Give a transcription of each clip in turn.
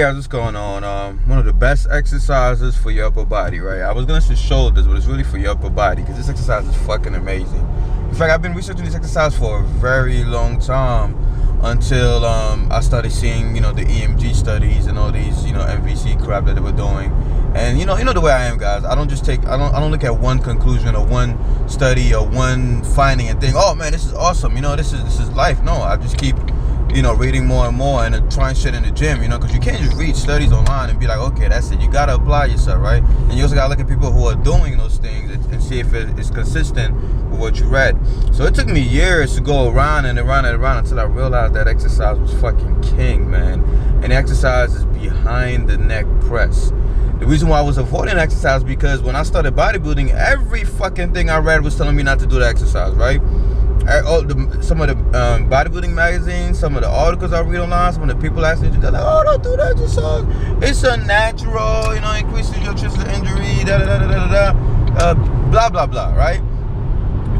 Guys, what's going on? One of the best exercises for your upper body, right? I was gonna say shoulders, but it's really for your upper body because this exercise is fucking amazing. In fact, I've been researching this exercise for a very long time until I started seeing, the EMG studies and all these, MVC crap that they were doing. And you know the way I am, guys. I don't look at one conclusion or one study or one finding and think, oh man, this is awesome. This is life. No, I just keep reading more and more and trying shit in the gym, because you can't just read studies online and be like, okay, that's it. You gotta apply yourself, right? And you also gotta look at people who are doing those things and see if it's consistent with what you read. So it took me years to go around and around and around until I realized that exercise was fucking king, man. And the exercise is behind the neck press. The reason why I was avoiding exercise because when I started bodybuilding, every fucking thing I read was telling me not to do the exercise, right? Some of the bodybuilding magazines, some of the articles I read online, some of the people asking, they're like, oh, don't do that exercise. It's unnatural, increases your chance of injury, blah, blah, blah, right?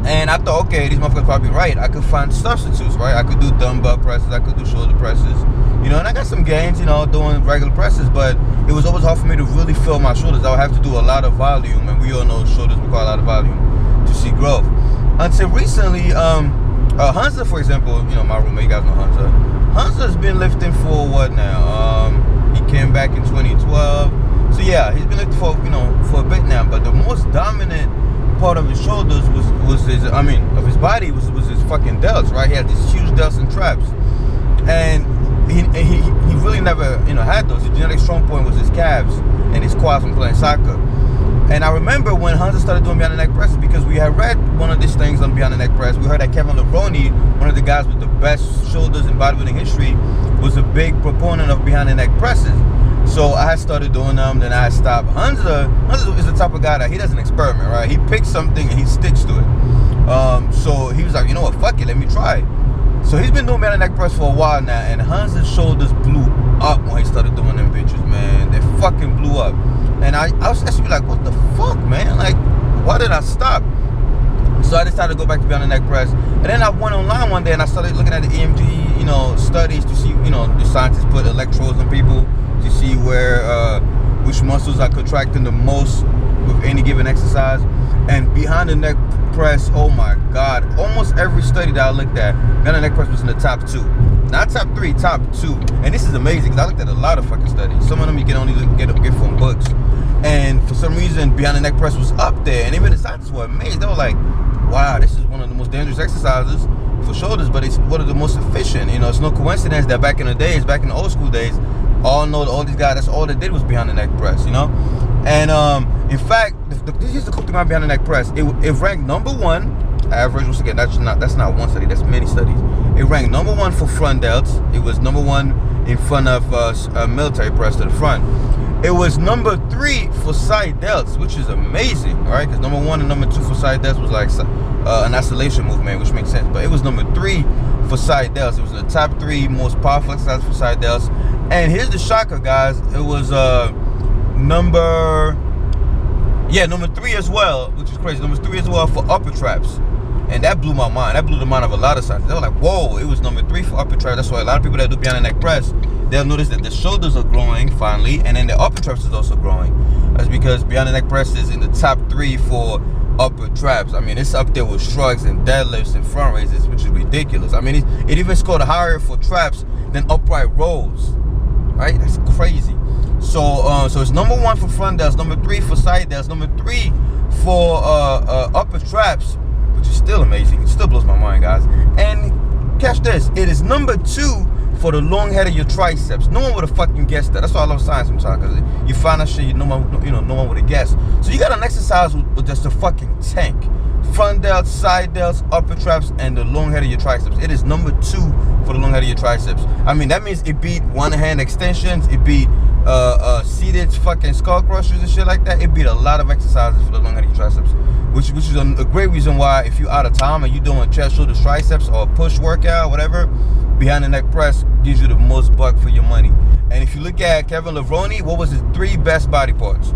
And I thought, okay, these motherfuckers probably right. I could find substitutes, right? I could do dumbbell presses, I could do shoulder presses, and I got some gains, doing regular presses, but it was always hard for me to really fill my shoulders. I would have to do a lot of volume, and we all know shoulders require a lot of volume to see growth. Until recently, Hansa, for example, my roommate, you guys know Hansa. Hansa's been lifting for what now? He came back in 2012. So yeah, he's been lifting for a bit now. But the most dominant part of his shoulders was his, of his body was his fucking delts, right? He had these huge delts and traps, and he really never had those. His genetic strong point was his calves and his quads from playing soccer. And I remember when Hansa started doing behind the neck presses because we had read one of these things on behind the neck press. We heard that Kevin Levrone, one of the guys with the best shoulders in bodybuilding history, was a big proponent of behind the neck presses. So I had started doing them, then I stopped. Hansa is the type of guy that he doesn't experiment, right? He picks something and he sticks to it. So he was like, you know what, fuck it, let me try it. So he's been doing behind the neck press for a while now, and Hansa's shoulders blew up when he started doing them bitches, man. They fucking blew up. And I was actually like, what the fuck, man? Like, why did I stop? So I decided to go back to behind the neck press. And then I went online one day and I started looking at the EMG, studies to see, the scientists put electrodes on people to see which muscles are contracting the most with any given exercise. And behind the neck press, oh my God, almost every study that I looked at, behind the neck press was in the top 2. Not top 3, top 2. And this is amazing because I looked at a lot of fucking studies. Some of them you can only get from books. And for some reason, behind the neck press was up there. And even the scientists were amazed. They were like, wow, this is one of the most dangerous exercises for shoulders, but it's one of the most efficient. It's no coincidence that back in the days, back in the old school days, all these guys, that's all they did was behind the neck press, And in fact, here's the cool thing about behind the neck press. It ranked number 1 average. Once again, that's not one study, that's many studies. It ranked number 1 for front delts. It was number 1 in front of military press to the front. It was number 3 for side delts, which is amazing, all right? Because number 1 and number 2 for side delts was like an isolation movement, which makes sense. But it was number 3 for side delts. It was the top 3 most powerful exercises for side delts. And here's the shocker, guys. It was number 3 as well, which is crazy. Number 3 as well for upper traps. And that blew my mind. That blew the mind of a lot of scientists. They were like, whoa, it was number 3 for upper traps. That's why a lot of people that do behind the neck press, they'll notice that the shoulders are growing finally, and then the upper traps is also growing. That's because behind the neck press is in the top 3 for upper traps. It's up there with shrugs and deadlifts and front raises, which is ridiculous. It even scored higher for traps than upright rows, right? That's crazy. So it's number 1 for front delts, number 3 for side delts, number 3 for upper traps, which is still amazing. It still blows my mind, guys. And catch this, it is number 2 for the long head of your triceps. No one would have fucking guessed that. That's why I love science sometimes, because you find that shit no one would have guessed. So you got an exercise with just a fucking tank. Front delts, side delts, upper traps, and the long head of your triceps. It is number 2 for the long head of your triceps. That means it beat one hand extensions, it beat seated fucking skull crushers and shit like that. It beat a lot of exercises for the long head of your triceps, which is a great reason why if you're out of time and you're doing chest, shoulders, triceps, or push workout, whatever, behind the neck press gives you the most buck for your money. And if you look at Kevin Levrone, what was his 3 best body parts?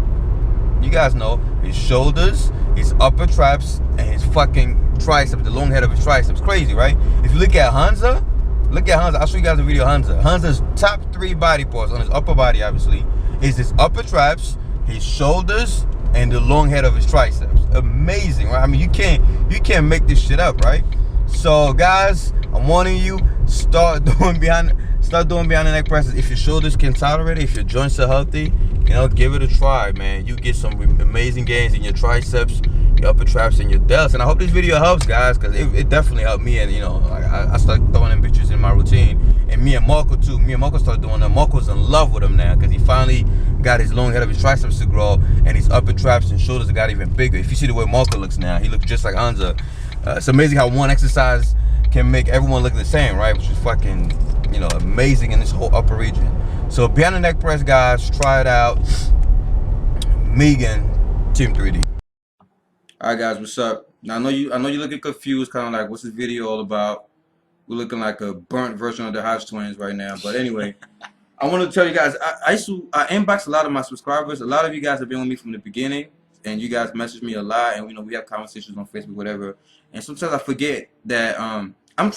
You guys know his shoulders, his upper traps, and his fucking triceps, the long head of his triceps. Crazy, right? If you look at Hansa, Look at Hansa. I'll show you guys a video of Hansa. Hansa's top 3 body parts on his upper body, obviously, is his upper traps, his shoulders, and the long head of his triceps. Amazing, right? I mean, you can't make this shit up, right? So guys, I'm warning you, start doing behind the neck presses. If your shoulders can tolerate it, if your joints are healthy, you know, give it a try, man. You get some amazing gains in your triceps, your upper traps, and your delts. And I hope this video helps, guys, because it definitely helped me. And you know, I started throwing them bitches in my routine, and me and Marco too. Me and Marco started doing them. Marco's in love with them now because he finally got his long head of his triceps to grow, and his upper traps and shoulders got even bigger. If you see the way Marco looks now, he looks just like Hansa. It's amazing how one exercise can make everyone look the same, right? Which is fucking, you know, amazing in this whole upper region. So behind the neck press, guys, try it out. Megan, Team 3D. All right, guys, what's up? Now I know you're looking confused, kind of like, what's this video all about? We're looking like a burnt version of the Hodge twins right now. But anyway, I want to tell you guys, I inbox a lot of my subscribers. A lot of you guys have been with me from the beginning, and you guys message me a lot, and you know, we have conversations on Facebook, whatever. And sometimes I forget that I'm